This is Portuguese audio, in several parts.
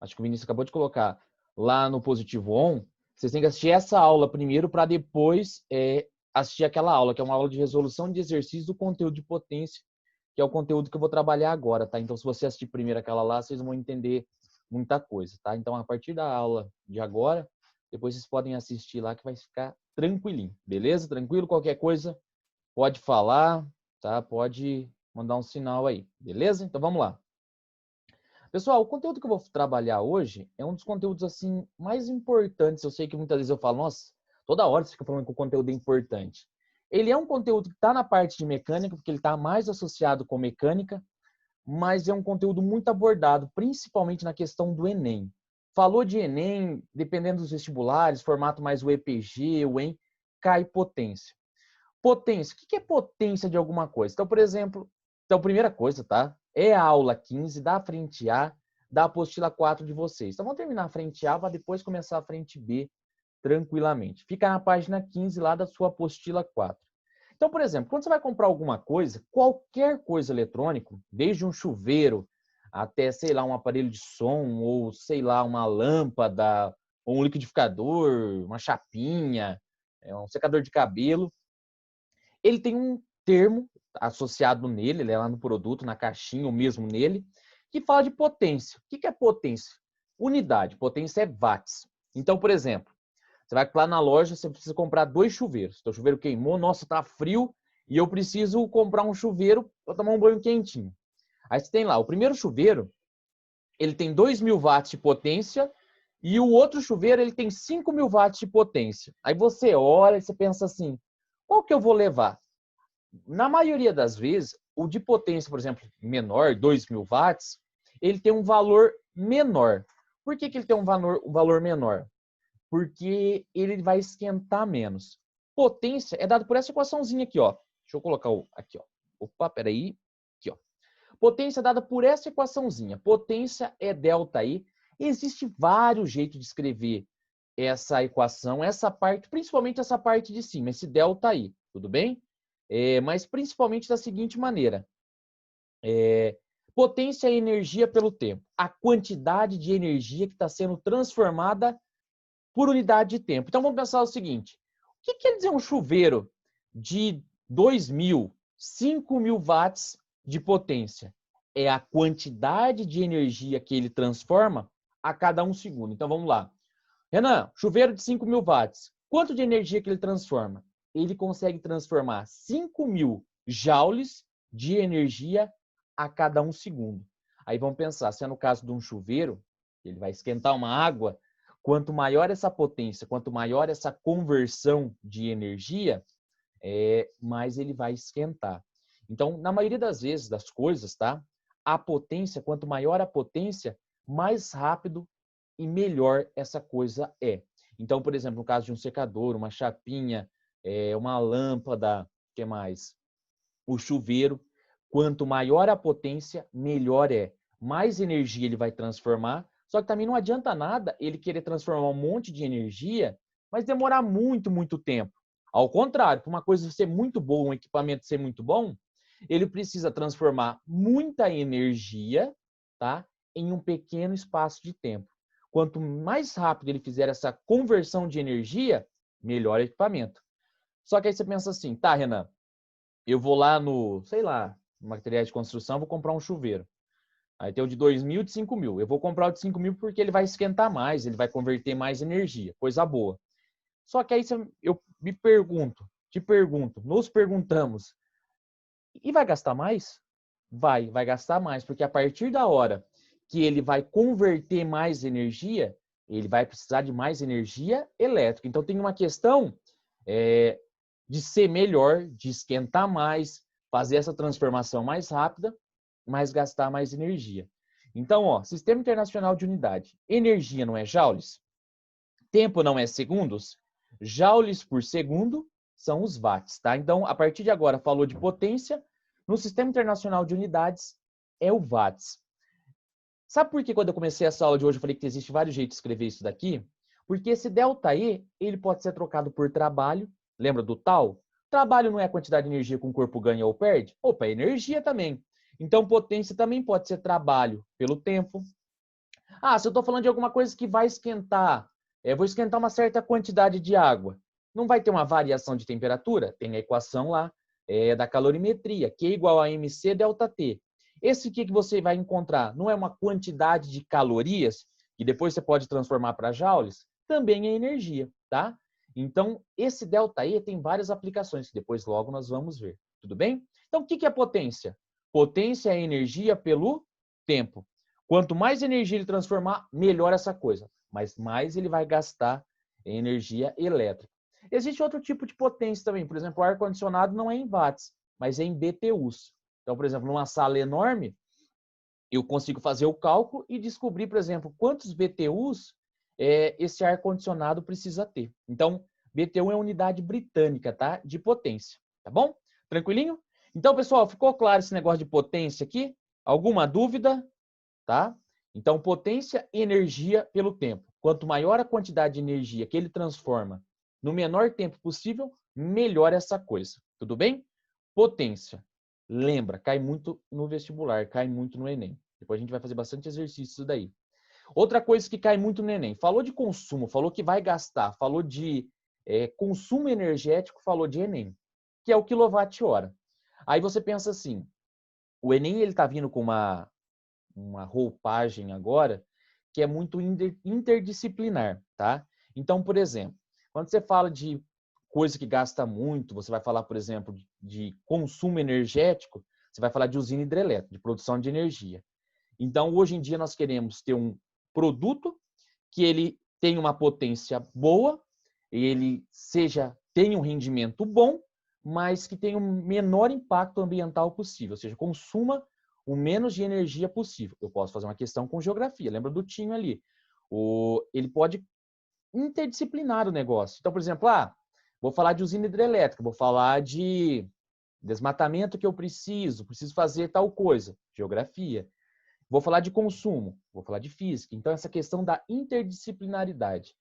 acho que o Vinícius acabou de colocar lá no Positivo On, vocês têm que assistir essa aula primeiro para depois assistir aquela aula, que é uma aula de resolução de exercício do conteúdo de potência, que é o conteúdo que eu vou trabalhar agora, tá? Então, se você assistir primeiro aquela lá, vocês vão entender muita coisa, tá? Então, a partir da aula de agora, depois vocês podem assistir lá que vai ficar tranquilinho, beleza? Tranquilo? Qualquer coisa, pode falar, tá? Pode mandar um sinal aí, beleza? Então, vamos lá. Pessoal, o conteúdo que eu vou trabalhar hoje é um dos conteúdos assim mais importantes. Eu sei que muitas vezes eu falo, nossa, toda hora você fica falando que o conteúdo é importante. Ele é um conteúdo que está na parte de mecânica, porque ele está mais associado com mecânica, mas é um conteúdo muito abordado, principalmente na questão do Enem. Falou de Enem, dependendo dos vestibulares, formato mais o EPG, o EM, cai potência. Potência, o que é potência de alguma coisa? Então, por exemplo, primeira coisa, tá? É a aula 15 da frente A, da apostila 4 de vocês. Então, vamos terminar a frente A para depois começar a frente B tranquilamente. Fica na página 15 lá da sua apostila 4. Então, por exemplo, quando você vai comprar alguma coisa, qualquer coisa eletrônica, desde um chuveiro até, sei lá, um aparelho de som, ou, sei lá, uma lâmpada, ou um liquidificador, uma chapinha, um secador de cabelo, ele tem um termo associado nele, ele é lá no produto, na caixinha ou mesmo nele, que fala de potência. O que é potência? Unidade. Potência é watts. Então, por exemplo, você vai lá na loja, você precisa comprar 2 chuveiros. Seu chuveiro queimou, nossa, tá frio, e eu preciso comprar um chuveiro para tomar um banho quentinho. Aí você tem lá, o primeiro chuveiro, ele tem 2.000 watts de potência, e o outro chuveiro, ele tem 5.000 watts de potência. Aí você olha e você pensa assim, qual que eu vou levar? Na maioria das vezes, o de potência, por exemplo, menor, 2.000 watts, ele tem um valor menor. Por que ele tem um valor menor? Porque ele vai esquentar menos. Potência é dado por essa equaçãozinha aqui, ó. Deixa eu colocar aqui, ó. Opa, peraí. Aqui, ó. Potência é dada por essa equaçãozinha. Potência é ΔI. Existe vários jeitos de escrever essa equação, essa parte, principalmente essa parte de cima, esse ΔI. Tudo bem? Mas principalmente da seguinte maneira. Potência é energia pelo tempo. A quantidade de energia que está sendo transformada por unidade de tempo. Então vamos pensar o seguinte: o que quer dizer um chuveiro de 2.000, 5.000 watts de potência? É a quantidade de energia que ele transforma a cada 1 segundo. Então vamos lá. Renan, chuveiro de 5.000 watts. Quanto de energia que ele transforma? Ele consegue transformar 5.000 joules de energia a cada 1 segundo. Aí vamos pensar, se é no caso de um chuveiro, ele vai esquentar uma água, quanto maior essa potência, quanto maior essa conversão de energia, mais ele vai esquentar. Então, na maioria das vezes, das coisas, tá? A potência, quanto maior a potência, mais rápido e melhor essa coisa é. Então, por exemplo, no caso de um secador, uma chapinha, uma lâmpada, o que mais? O chuveiro, quanto maior a potência, melhor é. Mais energia ele vai transformar, só que também não adianta nada ele querer transformar um monte de energia, mas demorar muito, muito tempo. Ao contrário, para uma coisa ser muito boa, um equipamento ser muito bom, ele precisa transformar muita energia, tá, em um pequeno espaço de tempo. Quanto mais rápido ele fizer essa conversão de energia, melhor o equipamento. Só que aí você pensa assim, tá, Renan, eu vou lá no, sei lá, no materiais de construção, vou comprar um chuveiro. Aí tem o de 2.000 e de 5.000. Eu vou comprar o de 5.000 porque ele vai esquentar mais, ele vai converter mais energia, coisa boa. Só que aí eu te pergunto, nos perguntamos, e vai gastar mais? Vai gastar mais, porque a partir da hora que ele vai converter mais energia, ele vai precisar de mais energia elétrica. Então tem uma questão de ser melhor, de esquentar mais, fazer essa transformação mais rápida, mas gastar mais energia. Então, ó, Sistema Internacional de Unidade. Energia não é joules? Tempo não é segundos? Joules por segundo são os watts, tá? Então, a partir de agora, falou de potência, no Sistema Internacional de Unidades é o watts. Sabe por que quando eu comecei essa aula de hoje eu falei que existe vários jeitos de escrever isso daqui? Porque esse ΔE, ele pode ser trocado por trabalho. Lembra do tal? Trabalho não é a quantidade de energia que um corpo ganha ou perde? Opa, é energia também. Então, potência também pode ser trabalho pelo tempo. Ah, se eu estou falando de alguma coisa que vai esquentar, vou esquentar uma certa quantidade de água. Não vai ter uma variação de temperatura? Tem a equação lá da calorimetria, Q igual a mc delta T. Esse que você vai encontrar não é uma quantidade de calorias, que depois você pode transformar para joules? Também é energia, tá? Então, esse delta E tem várias aplicações, que depois logo nós vamos ver. Tudo bem? Então, o que é potência? Potência é energia pelo tempo. Quanto mais energia ele transformar, melhor essa coisa. Mas mais ele vai gastar energia elétrica. Existe outro tipo de potência também. Por exemplo, o ar-condicionado não é em watts, mas é em BTUs. Então, por exemplo, numa sala enorme, eu consigo fazer o cálculo e descobrir, por exemplo, quantos BTUs esse ar-condicionado precisa ter. Então, BTU é unidade britânica, tá? De potência, tá bom? Tranquilinho? Então, pessoal, ficou claro esse negócio de potência aqui? Alguma dúvida? Tá? Então, potência, energia pelo tempo. Quanto maior a quantidade de energia que ele transforma no menor tempo possível, melhor essa coisa. Tudo bem? Potência. Lembra, cai muito no vestibular, cai muito no Enem. Depois a gente vai fazer bastante exercício daí. Outra coisa que cai muito no Enem. Falou de consumo, falou que vai gastar, falou de consumo energético, falou de Enem, que é o quilowatt-hora. Aí você pensa assim, o Enem ele está vindo com uma roupagem agora que é muito interdisciplinar, tá? Então, por exemplo, quando você fala de coisa que gasta muito, você vai falar, por exemplo, de consumo energético, você vai falar de usina hidrelétrica, de produção de energia. Então, hoje em dia, nós queremos ter um produto que ele tenha uma potência boa, ele tenha um rendimento bom, mas que tenha o menor impacto ambiental possível, ou seja, consuma o menos de energia possível. Eu posso fazer uma questão com geografia, lembra do Tinho ali. Ele pode interdisciplinar o negócio. Então, por exemplo, vou falar de usina hidrelétrica, vou falar de desmatamento que eu preciso fazer tal coisa, geografia. Vou falar de consumo, vou falar de física. Então, essa questão da interdisciplinaridade.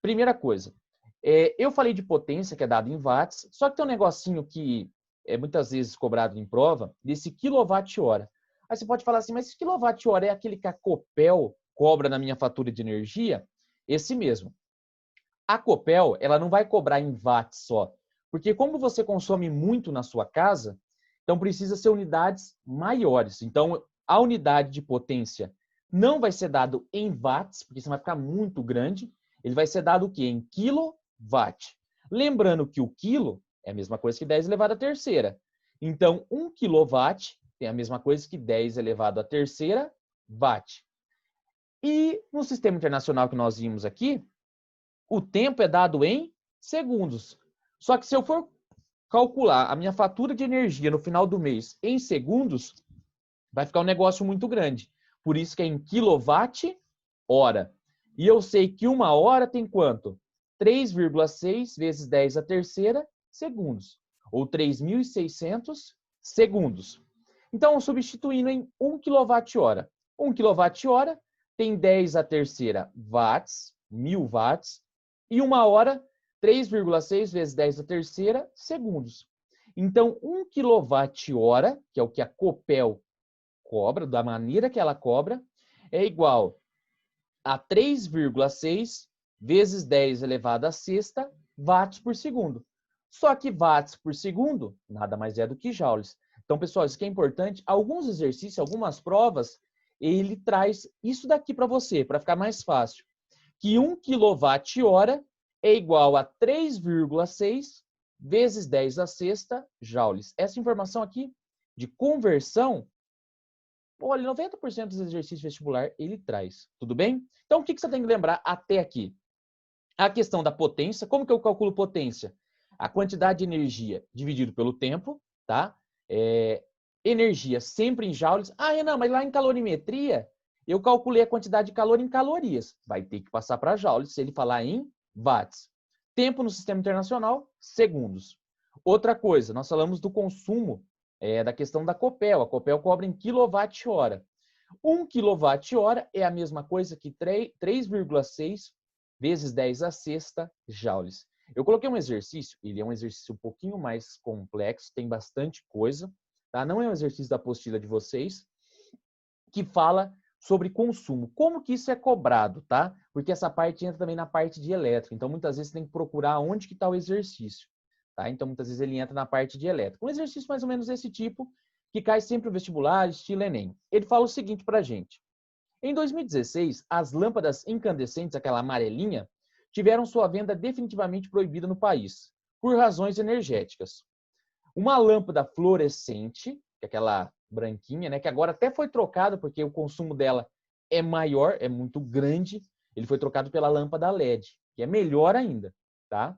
Primeira coisa, eu falei de potência, que é dado em watts, só que tem um negocinho que é muitas vezes cobrado em prova, desse quilowatt-hora. Aí você pode falar assim, mas esse quilowatt-hora é aquele que a Copel cobra na minha fatura de energia? Esse mesmo. A Copel, ela não vai cobrar em watts só, porque como você consome muito na sua casa, então precisa ser unidades maiores. Então, a unidade de potência não vai ser dado em watts, porque isso vai ficar muito grande. Ele vai ser dado o quê? Em quilowatt. Lembrando que o quilo é a mesma coisa que 10 elevado à terceira. Então, 1 quilowatt tem a mesma coisa que 10 elevado à terceira watt. E no sistema internacional que nós vimos aqui, o tempo é dado em segundos. Só que se eu for calcular a minha fatura de energia no final do mês em segundos, vai ficar um negócio muito grande. Por isso que é em quilowatt-hora. E eu sei que uma hora tem quanto? 3,6 vezes 10 à terceira segundos. Ou 3.600 segundos. Então, substituindo em 1 kWh. 1 kWh tem 10 à terceira watts, 1000 watts. E uma hora, 3,6 vezes 10 à terceira segundos. Então, 1 kWh, que é o que a Copel cobra, da maneira que ela cobra, é igual a 3,6 vezes 10 elevado à sexta watts por segundo. Só que watts por segundo nada mais é do que joules. Então, pessoal, isso que é importante. Alguns exercícios, algumas provas, ele traz isso daqui para você, para ficar mais fácil. Que 1 kWh é igual a 3,6 vezes 10 à sexta joules. Essa informação aqui de conversão, olha, 90% dos exercícios vestibular ele traz, tudo bem? Então, o que você tem que lembrar até aqui? A questão da potência, como que eu calculo potência? A quantidade de energia dividido pelo tempo, tá? Energia sempre em joules. Ah, Renan, mas lá em calorimetria, eu calculei a quantidade de calor em calorias. Vai ter que passar para joules se ele falar em watts. Tempo no sistema internacional, segundos. Outra coisa, nós falamos do consumo da questão da Copel. A Copel cobra em quilowatt-hora. 1 quilowatt-hora é a mesma coisa que 3,6 vezes 10 à sexta joules. Eu coloquei um exercício, ele é um exercício um pouquinho mais complexo, tem bastante coisa, tá? Não é um exercício da apostila de vocês, que fala sobre consumo. Como que isso é cobrado, tá? Porque essa parte entra também na parte de elétrica. Então, muitas vezes você tem que procurar onde que está o exercício, tá? Então, muitas vezes ele entra na parte de elétrica. Um exercício mais ou menos desse tipo, que cai sempre no vestibular, estilo Enem. Ele fala o seguinte pra gente. Em 2016, as lâmpadas incandescentes, aquela amarelinha, tiveram sua venda definitivamente proibida no país, por razões energéticas. Uma lâmpada fluorescente, que é aquela branquinha, né, que agora até foi trocada porque o consumo dela é maior, é muito grande, ele foi trocado pela lâmpada LED, que é melhor ainda, tá?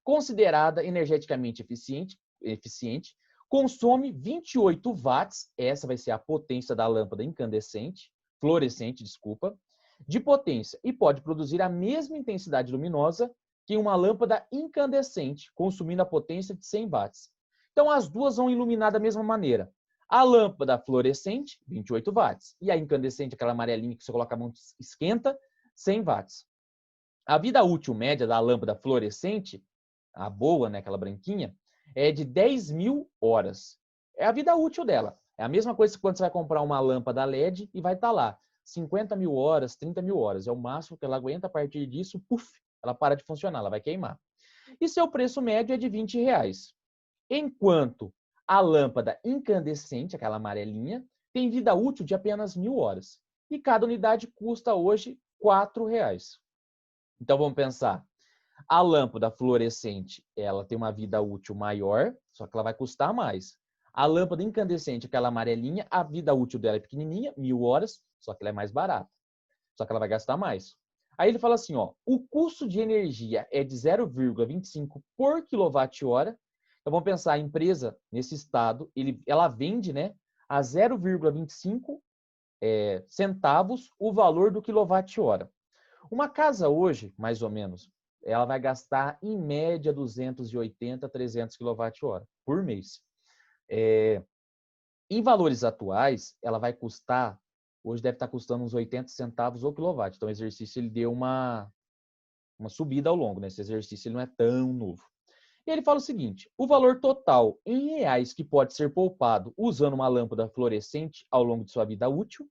Considerada energeticamente eficiente, consome 28 watts, essa vai ser a potência da lâmpada incandescente, fluorescente, desculpa, de potência e pode produzir a mesma intensidade luminosa que uma lâmpada incandescente, consumindo a potência de 100 watts. Então, as duas vão iluminar da mesma maneira. A lâmpada fluorescente, 28 watts, e a incandescente, aquela amarelinha que você coloca a mão esquenta, 100 watts. A vida útil média da lâmpada fluorescente, a boa, né, aquela branquinha, é de 10.000 horas. É a vida útil dela. É a mesma coisa que quando você vai comprar uma lâmpada LED e vai estar lá 50.000 horas, 30.000 horas. É o máximo que ela aguenta. A partir disso, puf, ela para de funcionar, ela vai queimar. E seu preço médio é de R$ 20. Enquanto a lâmpada incandescente, aquela amarelinha, tem vida útil de apenas 1.000 horas. E cada unidade custa hoje R$ 4. Então vamos pensar. A lâmpada fluorescente, ela tem uma vida útil maior, só que ela vai custar mais. A lâmpada incandescente, aquela amarelinha, a vida útil dela é pequenininha, 1.000 horas, só que ela é mais barata. Só que ela vai gastar mais. Aí ele fala assim, ó, o custo de energia é de 0,25 por quilowatt-hora. Então vamos pensar, a empresa, nesse estado, ela vende, né, a 0,25 centavos o valor do quilowatt-hora. Uma casa hoje, mais ou menos, ela vai gastar em média 280, 300 kWh por mês. Em valores atuais, ela vai custar, hoje deve estar custando uns 80 centavos o quilowatt. Então o exercício ele deu uma subida ao longo, né? Esse exercício ele não é tão novo. E ele fala o seguinte, o valor total em reais que pode ser poupado usando uma lâmpada fluorescente ao longo de sua vida útil,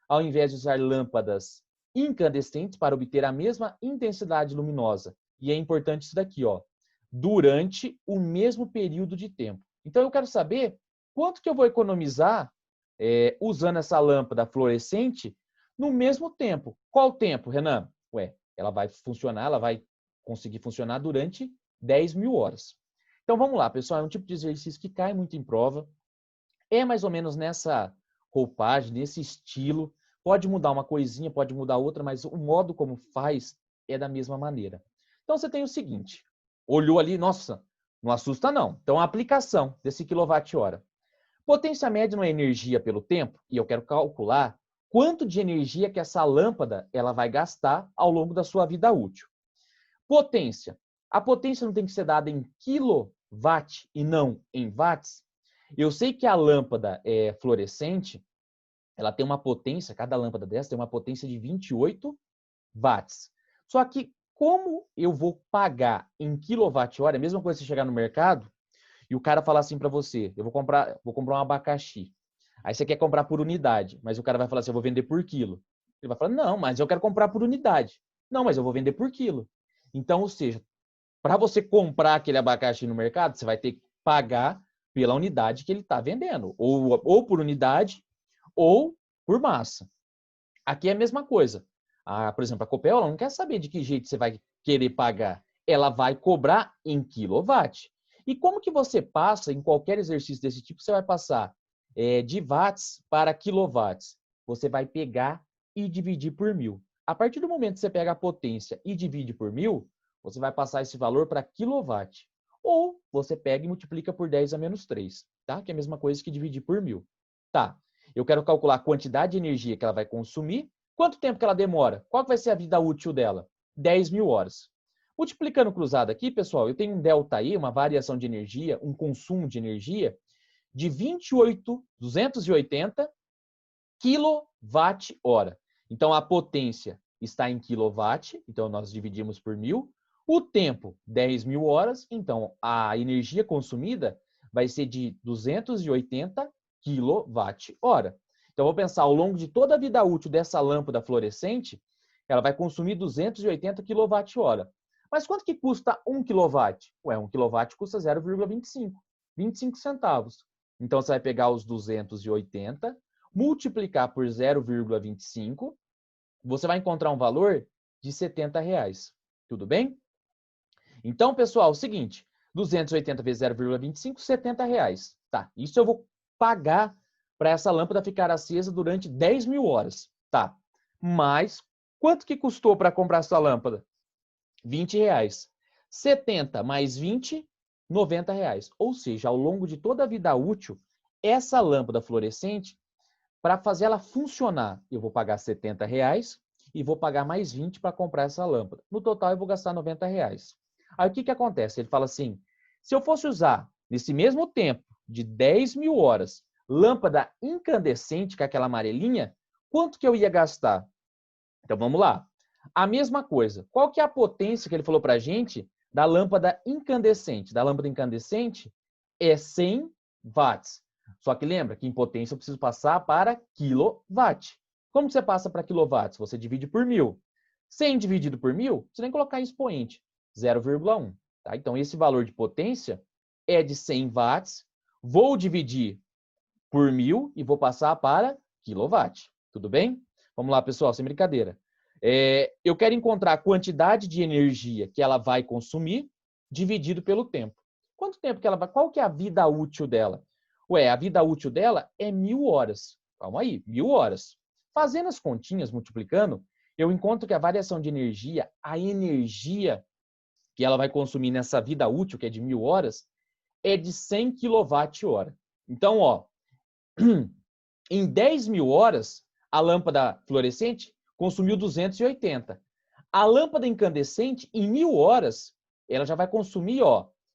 ao invés de usar lâmpadas incandescentes para obter a mesma intensidade luminosa. E é importante isso daqui, ó, durante o mesmo período de tempo. Então eu quero saber quanto que eu vou economizar usando essa lâmpada fluorescente no mesmo tempo. Qual tempo, Renan? Ué, ela vai funcionar, ela vai conseguir funcionar durante 10.000 horas. Então vamos lá, pessoal, é um tipo de exercício que cai muito em prova. É mais ou menos nessa roupagem, nesse estilo. Pode mudar uma coisinha, pode mudar outra, mas o modo como faz é da mesma maneira. Então você tem o seguinte, olhou ali, nossa, não assusta não. Então a aplicação desse quilowatt-hora. Potência média não é energia pelo tempo, e eu quero calcular quanto de energia que essa lâmpada ela vai gastar ao longo da sua vida útil. Potência. A potência não tem que ser dada em quilowatt e não em watts. Eu sei que a lâmpada fluorescente, ela tem uma potência, cada lâmpada dessa tem uma potência de 28 watts. Só que como eu vou pagar em quilowatt-hora, é a mesma coisa que você chegar no mercado e o cara falar assim para você, eu vou comprar um abacaxi. Aí você quer comprar por unidade, mas o cara vai falar assim, eu vou vender por quilo. Ele vai falar, não, mas eu quero comprar por unidade. Não, mas eu vou vender por quilo. Então, ou seja, para você comprar aquele abacaxi no mercado, você vai ter que pagar pela unidade que ele está vendendo. Ou por unidade, ou por massa. Aqui é a mesma coisa. Por exemplo, a Copel ela não quer saber de que jeito você vai querer pagar. Ela vai cobrar em quilowatt. E como que você passa, em qualquer exercício desse tipo, você vai passar de watts para quilowatts? Você vai pegar e dividir por 1.000. A partir do momento que você pega a potência e divide por 1.000, você vai passar esse valor para quilowatt. Ou você pega e multiplica por 10 a menos 3, tá? Que é a mesma coisa que dividir por 1.000. Tá, eu quero calcular a quantidade de energia que ela vai consumir, quanto tempo que ela demora, qual vai ser a vida útil dela? 10.000 horas. Multiplicando cruzado aqui, pessoal, eu tenho um ΔI, uma variação de energia, um consumo de energia de 28.280 kWh. Então, a potência está em quilowatt, então nós dividimos por 1.000. O tempo, 10.000 horas, então a energia consumida vai ser de 280 kWh. Então, eu vou pensar, ao longo de toda a vida útil dessa lâmpada fluorescente, ela vai consumir 280 kWh. Mas quanto que custa 1 kW? Ué, 1 kW custa 0,25, 25 centavos. Então, você vai pegar os 280, multiplicar por 0,25, você vai encontrar um valor de R$70. Tudo bem? Então, pessoal, é o seguinte, 280 vezes 0,25, R$70. Tá, isso eu vou pagar para essa lâmpada ficar acesa durante 10 mil horas. Tá, mas quanto que custou para comprar essa lâmpada? R$20. 70 mais 20, R$90. Ou seja, ao longo de toda a vida útil, essa lâmpada fluorescente, para fazer ela funcionar, eu vou pagar R$70 e vou pagar mais 20 para comprar essa lâmpada. No total, eu vou gastar R$90. Aí, o que que acontece? Ele fala assim, se eu fosse usar, nesse mesmo tempo, de 10 mil horas, lâmpada incandescente, que é aquela amarelinha, quanto que eu ia gastar? Então, vamos lá. A mesma coisa. Qual que é a potência que ele falou para a gente da lâmpada incandescente? Da lâmpada incandescente é 100 watts. Só que lembra que em potência eu preciso passar para quilowatt. Como você passa para quilowatts? Você divide por 1000. 100 dividido por 1000, você tem que colocar em expoente, 0,1. Tá? Então, esse valor de potência é de 100 watts. Vou dividir por 1000 e vou passar para quilowatt. Tudo bem? Vamos lá, pessoal, sem brincadeira. Eu quero encontrar a quantidade de energia que ela vai consumir dividido pelo tempo. Quanto tempo que ela vai? Qual que é a vida útil dela? Ué, a vida útil dela é 1000 horas. Calma aí, 1000 horas. Fazendo as continhas, multiplicando, eu encontro que a variação de energia, a energia que ela vai consumir nessa vida útil, que é de 1000 horas, é de 100 kWh. Então, ó, em 10 mil horas, a lâmpada fluorescente consumiu 280. A lâmpada incandescente, em 1000 horas, ela já vai consumir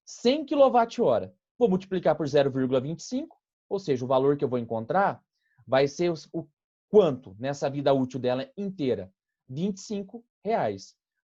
100 kWh. Vou multiplicar por 0,25, ou seja, o valor que eu vou encontrar vai ser o quanto nessa vida útil dela inteira? R$25.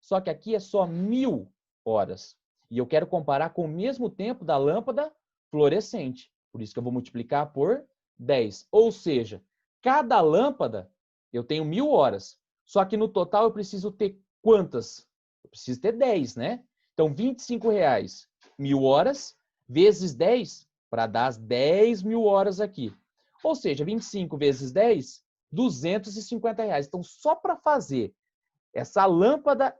Só que aqui é só 1000 horas. E eu quero comparar com o mesmo tempo da lâmpada fluorescente. Por isso que eu vou multiplicar por 10. Ou seja, cada lâmpada eu tenho 1000 horas. Só que no total eu preciso ter quantas? Eu preciso ter 10, né? Então, R$25, 1000 horas, vezes 10, para dar as 10 mil horas aqui. Ou seja, 25 vezes 10, R$250. Então, só para fazer essa lâmpada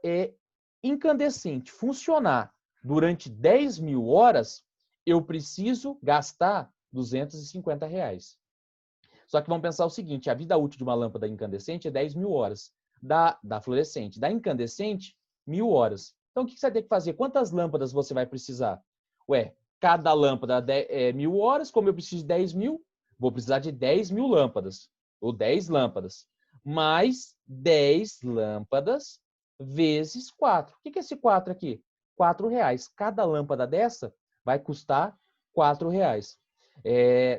incandescente funcionar durante 10 mil horas, eu preciso gastar R$250. Só que vamos pensar o seguinte, a vida útil de uma lâmpada incandescente é 10 mil horas. Da fluorescente. Da incandescente, 1000 horas. Então, o que você vai ter que fazer? Quantas lâmpadas você vai precisar? Ué, cada lâmpada é 1000 horas, como eu preciso de 10 mil, vou precisar de 10 mil lâmpadas, ou 10 lâmpadas, mais 10 lâmpadas vezes 4. O que é esse 4 aqui? R$4. Cada lâmpada dessa vai custar R$4.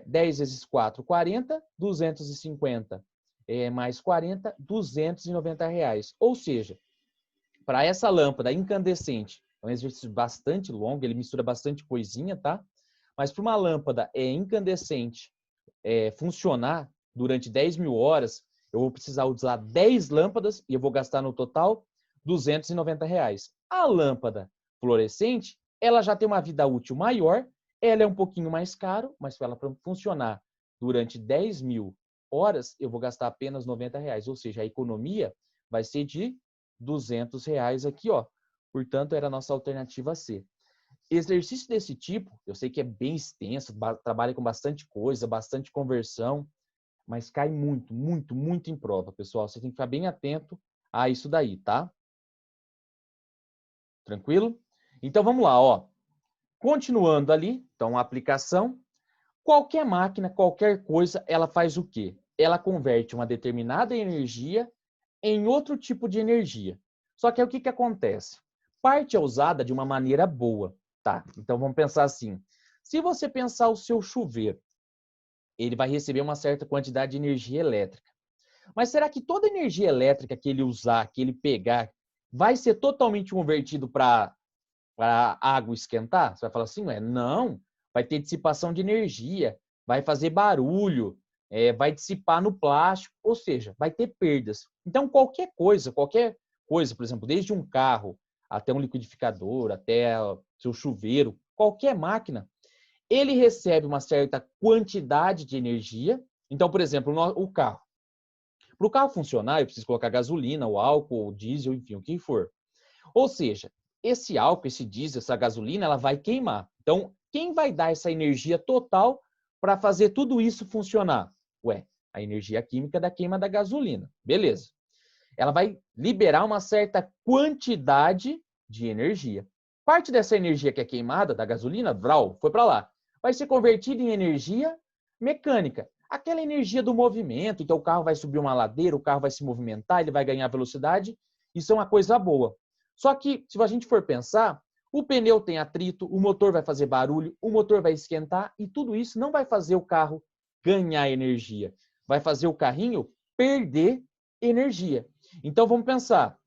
10 vezes 4, 40, 250 mais 40, R$290. Ou seja, para essa lâmpada incandescente, é um exercício bastante longo, ele mistura bastante coisinha, tá? Mas para uma lâmpada incandescente funcionar durante 10 mil horas, eu vou precisar usar 10 lâmpadas e eu vou gastar no total R$290. A lâmpada fluorescente, ela já tem uma vida útil maior, ela é um pouquinho mais caro, mas para ela funcionar durante 10 mil horas, eu vou gastar apenas R$90. Ou seja, a economia vai ser de R$200 aqui, ó. Portanto, era a nossa alternativa C. Exercício desse tipo, eu sei que é bem extenso, trabalha com bastante coisa, bastante conversão, mas cai muito, muito, muito em prova, pessoal. Você tem que ficar bem atento a isso daí, tá? Tranquilo? Então, vamos lá, ó. Continuando ali, então, a aplicação. Qualquer máquina, qualquer coisa, ela faz o quê? Ela converte uma determinada energia em outro tipo de energia. Só que aí o que acontece? Parte é usada de uma maneira boa, tá? Então vamos pensar assim. Se você pensar o seu chuveiro, ele vai receber uma certa quantidade de energia elétrica. Mas será que toda a energia elétrica que ele usar, que ele pegar, vai ser totalmente convertido para água esquentar? Você vai falar assim, não, vai ter dissipação de energia, vai fazer barulho, vai dissipar no plástico, ou seja, vai ter perdas. Então, qualquer coisa, por exemplo, desde um carro até um liquidificador, até seu chuveiro, qualquer máquina, ele recebe uma certa quantidade de energia. Então, por exemplo, o carro. Para o carro funcionar, eu preciso colocar gasolina, o álcool, o diesel, enfim, o que for. Ou seja, esse álcool, esse diesel, essa gasolina, ela vai queimar. Então, quem vai dar essa energia total para fazer tudo isso funcionar? Ué, a energia química da queima da gasolina. Beleza. Ela vai liberar uma certa quantidade de energia. Parte dessa energia que é queimada da gasolina, vral, foi para lá. Vai ser convertida em energia mecânica. Aquela energia do movimento, então o carro vai subir uma ladeira, o carro vai se movimentar, ele vai ganhar velocidade. Isso é uma coisa boa. Só que, se a gente for pensar, o pneu tem atrito, o motor vai fazer barulho, o motor vai esquentar e tudo isso não vai fazer o carro ganhar energia. Vai fazer o carrinho perder energia. Então, vamos pensar,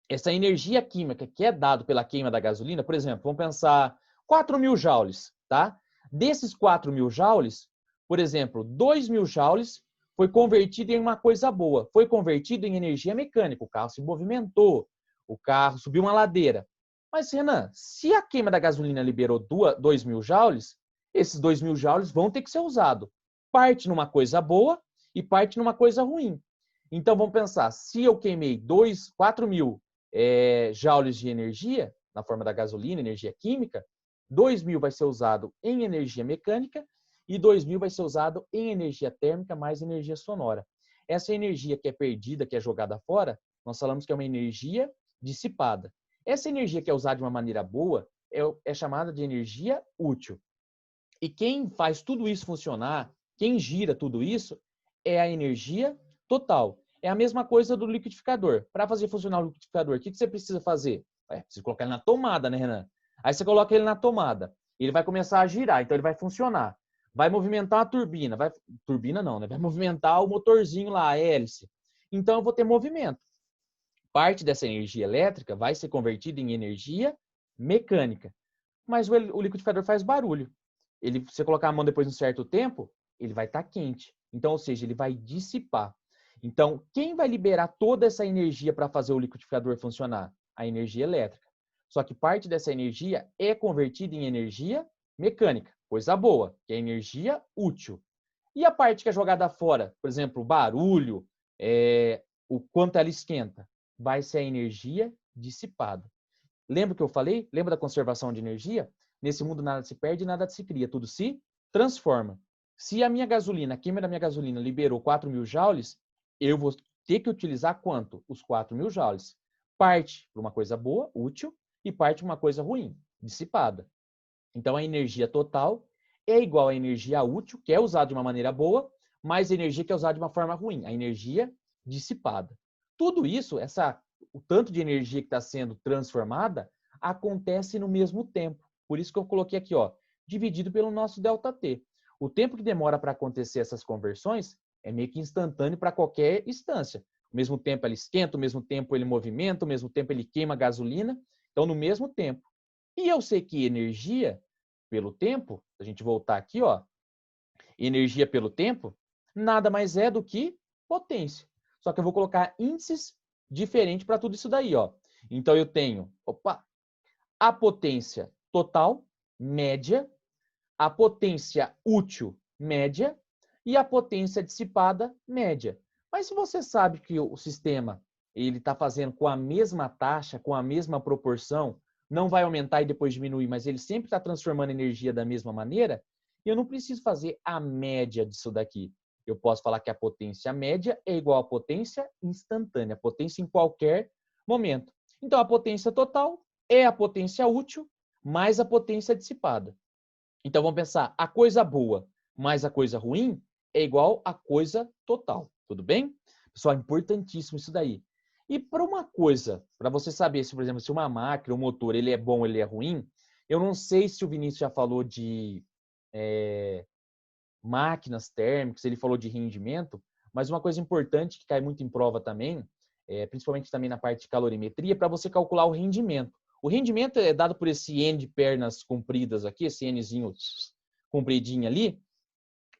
essa energia química que é dada pela queima da gasolina, por exemplo, vamos pensar 4.000 joules, tá? Desses 4.000 joules, por exemplo, 2.000 joules foi convertido em uma coisa boa, foi convertido em energia mecânica, o carro se movimentou, o carro subiu uma ladeira. Mas, Renan, se a queima da gasolina liberou 2.000 joules, esses 2.000 joules vão ter que ser usados. Parte numa coisa boa e parte numa coisa ruim. Então, vamos pensar, se eu queimei 4.000 joules de energia, na forma da gasolina, energia química, 2.000 vai ser usado em energia mecânica e 2.000 vai ser usado em energia térmica mais energia sonora. Essa energia que é perdida, que é jogada fora, nós falamos que é uma energia dissipada. Essa energia que é usada de uma maneira boa é chamada de energia útil. E quem faz tudo isso funcionar, quem gira tudo isso, é a energia total. É a mesma coisa do liquidificador. Para fazer funcionar o liquidificador, o que você precisa fazer? Precisa colocar ele na tomada, né, Renan? Aí você coloca ele na tomada. Ele vai começar a girar, então ele vai funcionar. Vai movimentar a turbina. Turbina não, né? Vai movimentar o motorzinho lá, a hélice. Então eu vou ter movimento. Parte dessa energia elétrica vai ser convertida em energia mecânica. Mas o liquidificador faz barulho. Você colocar a mão depois de um certo tempo, ele vai estar quente. Então, ou seja, ele vai dissipar. Então, quem vai liberar toda essa energia para fazer o liquidificador funcionar? A energia elétrica. Só que parte dessa energia é convertida em energia mecânica. Coisa boa, que é energia útil. E a parte que é jogada fora, por exemplo, o barulho, o quanto ela esquenta, vai ser a energia dissipada. Lembra o que eu falei? Lembra da conservação de energia? Nesse mundo nada se perde, nada se cria, tudo se transforma. Se a minha gasolina, a queima da minha gasolina liberou 4.000 joules, eu vou ter que utilizar quanto? Os 4.000 joules. Parte para uma coisa boa, útil, e parte para uma coisa ruim, dissipada. Então a energia total é igual à energia útil, que é usada de uma maneira boa, mais a energia que é usada de uma forma ruim, a energia dissipada. Tudo isso, o tanto de energia que está sendo transformada, acontece no mesmo tempo. Por isso que eu coloquei aqui, ó, dividido pelo nosso ΔT. O tempo que demora para acontecer essas conversões é meio que instantâneo para qualquer instância. Ao mesmo tempo ele esquenta, ao mesmo tempo ele movimenta, ao mesmo tempo ele queima gasolina. Então, no mesmo tempo. E eu sei que energia pelo tempo, se a gente voltar aqui, ó, energia pelo tempo, nada mais é do que potência. Só que eu vou colocar índices diferentes para tudo isso daí, ó. Então eu tenho, a potência total, média, a potência útil, média, e a potência dissipada, média. Mas se você sabe que o sistema ele está fazendo com a mesma taxa, com a mesma proporção, não vai aumentar e depois diminuir, mas ele sempre está transformando energia da mesma maneira, eu não preciso fazer a média disso daqui. Eu posso falar que a potência média é igual à potência instantânea, a potência em qualquer momento. Então, a potência total é a potência útil mais a potência dissipada. Então, vamos pensar, a coisa boa mais a coisa ruim é igual a coisa total. Tudo bem? Pessoal, é importantíssimo isso daí. E para uma coisa, para você saber se, por exemplo, se uma máquina, um motor, ele é bom ou ele é ruim, eu não sei se o Vinícius já falou de máquinas térmicas, ele falou de rendimento, mas uma coisa importante que cai muito em prova também, principalmente também na parte de calorimetria, para você calcular o rendimento. O rendimento é dado por esse N de pernas compridas aqui, esse Nzinho compridinho ali,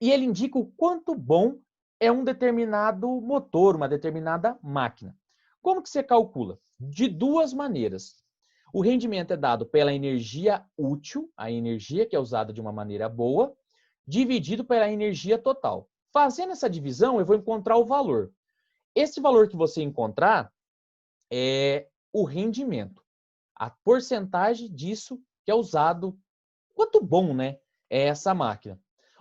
e ele indica o quanto bom é um determinado motor, uma determinada máquina. Como que você calcula? De duas maneiras. O rendimento é dado pela energia útil, a energia que é usada de uma maneira boa, dividido pela energia total. Fazendo essa divisão, eu vou encontrar o valor. Esse valor que você encontrar é o rendimento, a porcentagem disso que é usado. Quanto bom, né, é essa máquina.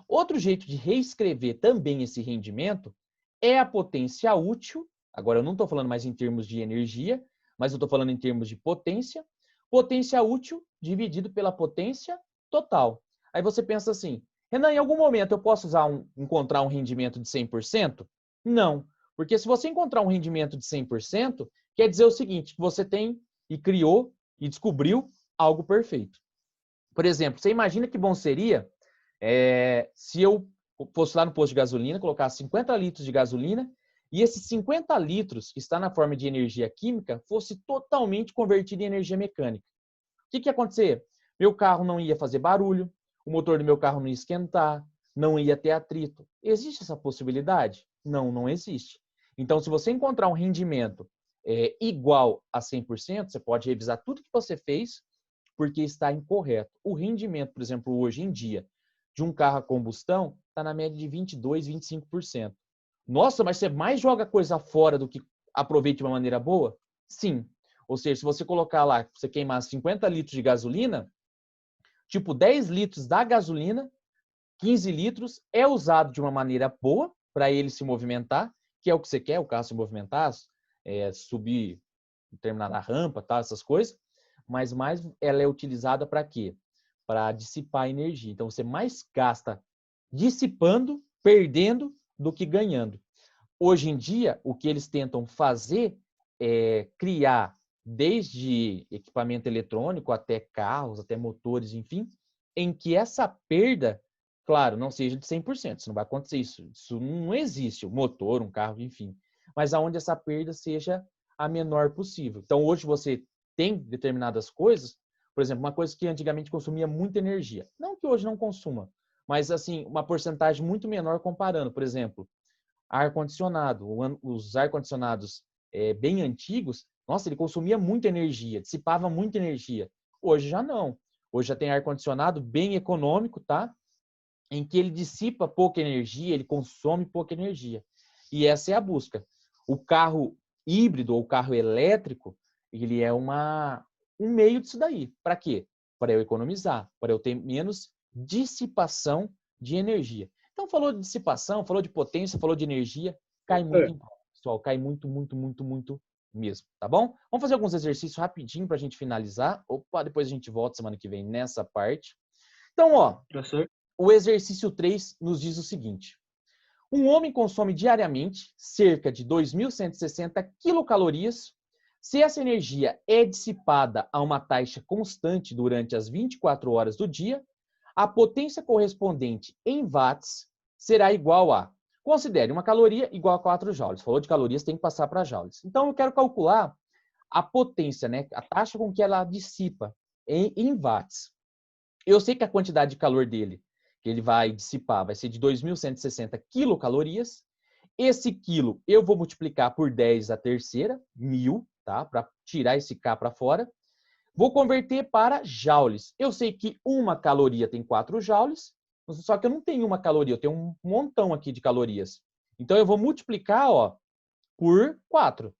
Outro jeito de reescrever também esse rendimento é a potência útil. Agora, eu não estou falando mais em termos de energia, mas eu estou falando em termos de potência. Potência útil dividido pela potência total. Aí você pensa assim, Renan, em algum momento eu posso encontrar um rendimento de 100%? Não, porque se você encontrar um rendimento de 100%, quer dizer o seguinte, que você tem e criou e descobriu algo perfeito. Por exemplo, você imagina que bom seria se eu fosse lá no posto de gasolina, colocasse 50 litros de gasolina e esses 50 litros, que está na forma de energia química, fosse totalmente convertido em energia mecânica. O que ia acontecer? Meu carro não ia fazer barulho, o motor do meu carro não ia esquentar, não ia ter atrito. Existe essa possibilidade? Não, não existe. Então, se você encontrar um rendimento igual a 100%, você pode revisar tudo que você fez, porque está incorreto. O rendimento, por exemplo, hoje em dia, de um carro a combustão, está na média de 22%, 25%. Nossa, mas você mais joga coisa fora do que aproveita de uma maneira boa? Sim. Ou seja, se você colocar lá, você queimar 50 litros de gasolina, tipo 10 litros da gasolina, 15 litros é usado de uma maneira boa para ele se movimentar, que é o que você quer, o carro se movimentar, subir, terminar na rampa, tá, essas coisas. Mas mais ela é utilizada para quê? Para dissipar energia. Então, você mais gasta dissipando, perdendo, do que ganhando. Hoje em dia, o que eles tentam fazer é criar, desde equipamento eletrônico até carros, até motores, enfim, em que essa perda, claro, não seja de 100%. Isso não vai acontecer. Isso não existe. O motor, um carro, enfim. Mas aonde essa perda seja a menor possível. Então, hoje você tem determinadas coisas, por exemplo, uma coisa que antigamente consumia muita energia. Não que hoje não consuma, mas assim, uma porcentagem muito menor comparando. Por exemplo, ar-condicionado. Os ar-condicionados bem antigos, nossa, ele consumia muita energia, dissipava muita energia. Hoje já não. Hoje já tem ar-condicionado bem econômico, tá? Em que ele dissipa pouca energia, ele consome pouca energia. E essa é a busca. O carro híbrido ou carro elétrico, ele é um meio disso daí. Para quê? Para eu economizar, para eu ter menos dissipação de energia. Então, falou de dissipação, falou de potência, falou de energia, cai muito em prova, pessoal. Cai muito, muito, muito, muito mesmo, tá bom? Vamos fazer alguns exercícios rapidinho para a gente finalizar. Opa, depois a gente volta semana que vem nessa parte. Então, ó, o exercício 3 nos diz o seguinte. Um homem consome diariamente cerca de 2.160 quilocalorias. Se essa energia é dissipada a uma taxa constante durante as 24 horas do dia, a potência correspondente em watts será igual a... Considere uma caloria igual a 4 joules. Falou de calorias, tem que passar para joules. Então, eu quero calcular a potência, né? A taxa com que ela dissipa em watts. Eu sei que a quantidade de calor dele, que ele vai dissipar, vai ser de 2.160 quilocalorias. Esse quilo eu vou multiplicar por 10 a terceira, 1.000, tá? Para tirar esse K para fora. Vou converter para joules. Eu sei que uma caloria tem 4 joules, só que eu não tenho uma caloria, eu tenho um montão aqui de calorias. Então, eu vou multiplicar por 4.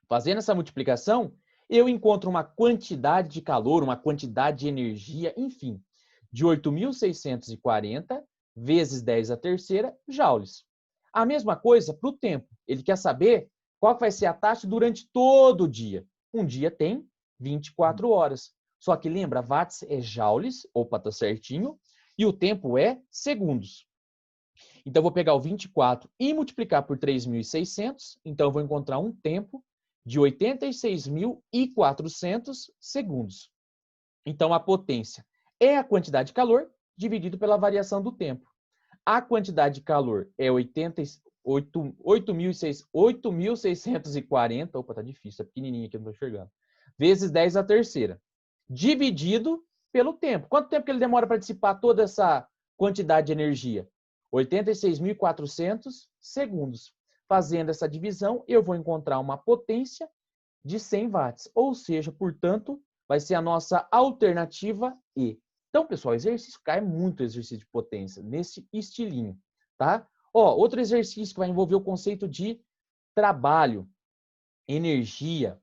Fazendo essa multiplicação, eu encontro uma quantidade de calor, uma quantidade de energia, enfim, de 8.640 vezes 10 a terceira joules. A mesma coisa para o tempo. Ele quer saber qual vai ser a taxa durante todo o dia. Um dia tem 24 horas. Só que lembra, watts é joules, opa, tá certinho, e o tempo é segundos. Então, eu vou pegar o 24 e multiplicar por 3.600, então eu vou encontrar um tempo de 86.400 segundos. Então, a potência é a quantidade de calor dividido pela variação do tempo. A quantidade de calor é 8.640, opa, tá difícil, é pequenininho aqui, não estou enxergando, vezes 10 a terceira, dividido pelo tempo. Quanto tempo que ele demora para dissipar toda essa quantidade de energia? 86.400 segundos. Fazendo essa divisão, eu vou encontrar uma potência de 100 watts. Ou seja, portanto, vai ser a nossa alternativa E. Então, pessoal, exercício cai muito exercício de potência, nesse estilinho, tá? Ó, outro exercício que vai envolver o conceito de trabalho, energia.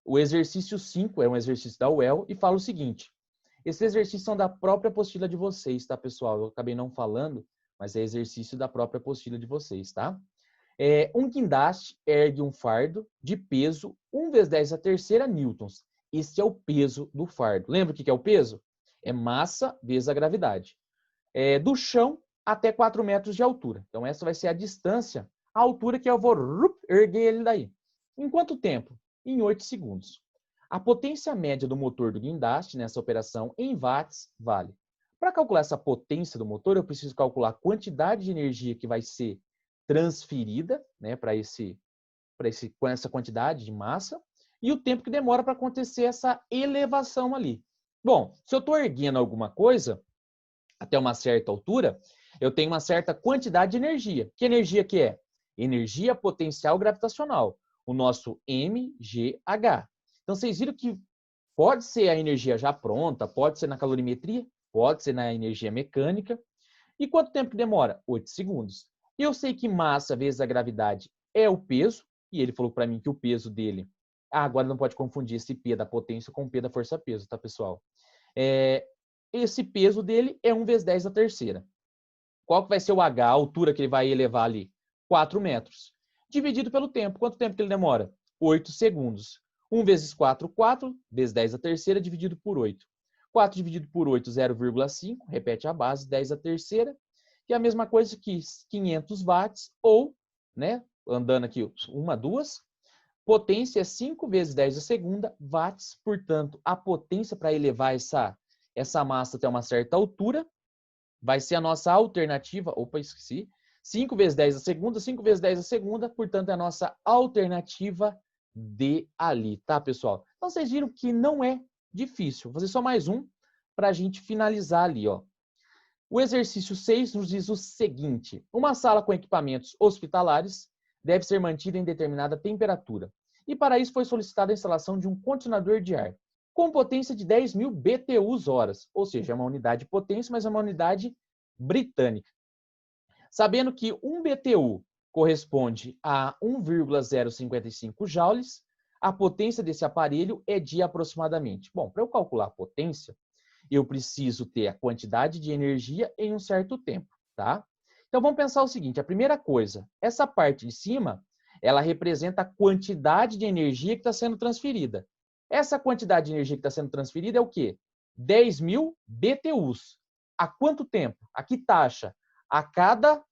O exercício 5 é um exercício da UEL e fala o seguinte. Esses exercícios são da própria apostila de vocês, tá, pessoal? Eu acabei não falando, mas é exercício da própria apostila de vocês, tá? Um guindaste ergue um fardo de peso 1 vezes 10 a terceira newtons. Esse é o peso do fardo. Lembra o que é o peso? É massa vezes a gravidade. Do chão até 4 metros de altura. Então, essa vai ser a distância, a altura que eu vou erguer ele daí. Em quanto tempo? Em 8 segundos. A potência média do motor do guindaste nessa operação em watts vale. Para calcular essa potência do motor, eu preciso calcular a quantidade de energia que vai ser transferida, né, para essa quantidade de massa e o tempo que demora para acontecer essa elevação ali. Bom, se eu estou erguendo alguma coisa até uma certa altura, eu tenho uma certa quantidade de energia. Que energia que é? Energia potencial gravitacional, o nosso mGh. Então, vocês viram que pode ser a energia já pronta, pode ser na calorimetria, pode ser na energia mecânica. E quanto tempo que demora? 8 segundos. Eu sei que massa vezes a gravidade é o peso, e ele falou para mim que o peso dele... agora não pode confundir esse P da potência com o P da força-peso, tá, pessoal? Esse peso dele é 1 vezes 10 a terceira. Qual que vai ser o H, a altura que ele vai elevar ali? 4 metros. Dividido pelo tempo. Quanto tempo que ele demora? 8 segundos. 1 vezes 4, 4, vezes 10 a terceira, dividido por 8. 4 dividido por 8, 0,5. Repete a base, 10 a terceira. Que é a mesma coisa que 500 watts, ou, né, andando aqui, 1, 2. Potência é 5 vezes 10 a segunda, watts. Portanto, a potência para elevar essa massa até uma certa altura vai ser a nossa alternativa. Opa, esqueci. 5 vezes 10 a segunda, 5 vezes 10 a segunda, portanto, é a nossa alternativa D ali, tá, pessoal? Então, vocês viram que não é difícil. Vou fazer só mais um para a gente finalizar ali, ó. O exercício 6 nos diz o seguinte: uma sala com equipamentos hospitalares deve ser mantida em determinada temperatura. E para isso foi solicitada a instalação de um condicionador de ar com potência de 10.000 BTUs/horas, ou seja, é uma unidade de potência, mas é uma unidade britânica. Sabendo que 1 BTU corresponde a 1,055 joules, a potência desse aparelho é de aproximadamente... Bom, para eu calcular a potência, eu preciso ter a quantidade de energia em um certo tempo, tá? Então, vamos pensar o seguinte, a primeira coisa, essa parte de cima, ela representa a quantidade de energia que está sendo transferida. Essa quantidade de energia que está sendo transferida é o quê? 10.000 BTUs. Há quanto tempo? A que taxa? A cada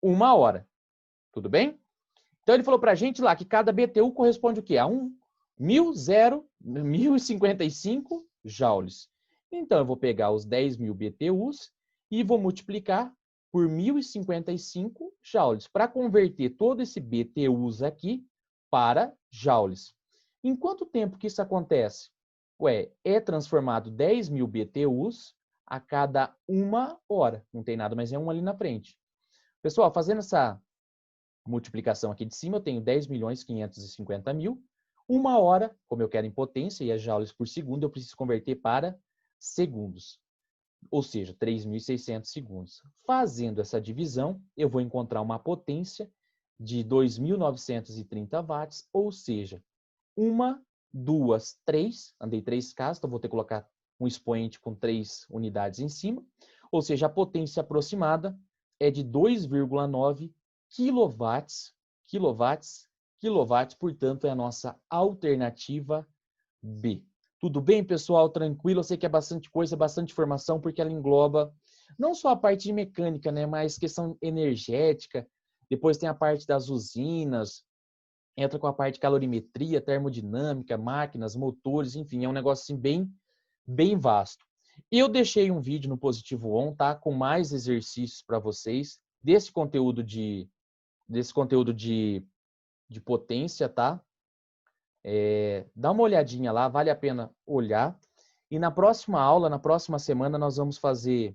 1 hora. Tudo bem? Então, ele falou para a gente lá que cada BTU corresponde o quê? A 1.055 joules. Então, eu vou pegar os 10.000 BTUs e vou multiplicar por 1.055 joules, para converter todo esse BTUs aqui para joules. Em quanto tempo que isso acontece? Ué, é transformado 10.000 BTUs a cada 1 hora. Não tem nada, mas é um ali na frente. Pessoal, fazendo essa multiplicação aqui de cima, eu tenho 10.550.000. 1 hora, como eu quero em potência e as joules por segundo, eu preciso converter para segundos. Ou seja, 3.600 segundos. Fazendo essa divisão, eu vou encontrar uma potência de 2.930 watts, ou seja, 1, 2, 3, andei 3 casas, então vou ter que colocar um expoente com 3 unidades em cima, ou seja, a potência aproximada é de 2,9 quilowatts, portanto, é a nossa alternativa B. Tudo bem, pessoal? Tranquilo? Eu sei que é bastante coisa, bastante informação, porque ela engloba não só a parte de mecânica, né, mas questão energética, depois tem a parte das usinas, entra com a parte de calorimetria, termodinâmica, máquinas, motores, enfim, é um negócio assim bem vasto. Eu deixei um vídeo no Positivo On, tá, com mais exercícios para vocês desse conteúdo de potência, tá? Dá uma olhadinha lá, vale a pena olhar. E na próxima aula, na próxima semana, nós vamos fazer